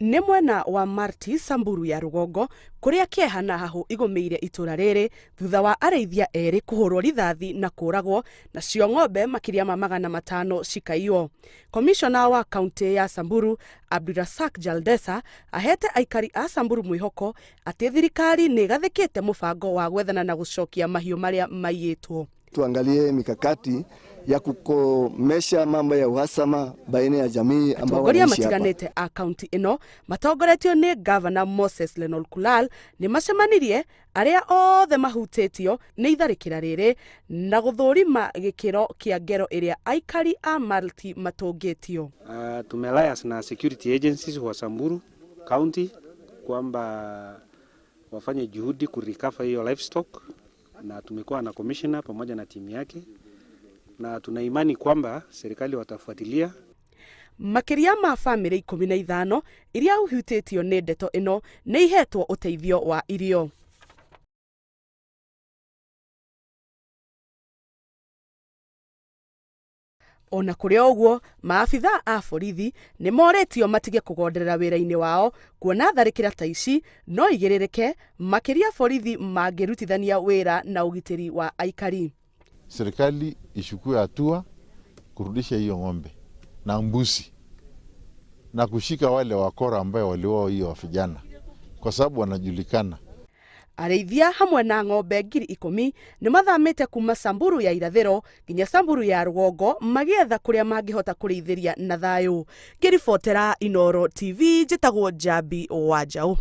Nĩ mwena wa Marti Samburu ya rũgongo kũrĩa kĩeha na hahũ igũmĩire itũra rĩrĩ thutha wa arĩithia erĩ kũhũrwo rithathi na kũragwo nacio ng'ombe makĩria ma 500 cikaiywo. Komishona wa kaunti ya Samburu Abdulrasak Jaldesa ahete aikari a Samburu mwĩhoko atĩ thirikari nĩ gathĩkĩte mũbango wa gwethana na gũcokia mahiũ marĩa maiyĩtwo. Tuangalie mikakati ya kukomesha mambo ya uhasama baina ya jamii ambao wanaishi hapa. Matiganĩte a kaunti ĩno matongoretio nĩ Governor Moses Lenol Kulal nĩ macemanirie arĩa othe mahutĩtio nĩ itharĩkĩra rĩrĩ na gũthũrima gĩkĩro kĩa ngero ĩrĩa aikari a Marti matũngĩtio. Tumelayas na security agencies wa Samburu County kwamba wafanye juhudi kurikafa hiyo livestock, na tumekuwa na commissioner pamoja na timu yake na tuna imani kwamba serikali watafuatilia. Makĩria ma family 15 iria uhutĩtio nĩ ndeto ĩno nĩ ihetwo ũteithio wa irio. Ona kũrĩ ũguo, maabitha a borithi nĩ morĩtio matige kũgonderera wĩra-inĩ wao kuona tharĩkĩra ta ici no igĩrĩrĩke makĩria borithi mangĩrutithania wĩra na ũgitĩri wa aikari. Serikali ichukue hatua kurudisha hiyo ng'ombe na mbuzi na kushika wale wakora ambao waliwao hiyo vijana kwa sababu wanajulikana. Arĩithia hamwe na ng'ombe 10,000 nĩ mathamĩte kuma Samburu ya irathĩro nginya Samburu ya rũgongo magĩetha kũrĩa mangĩhota kũrĩithĩria na thayũ. Ngĩribotera Inooro TV, njĩtagwo Jambi wa Njaũ.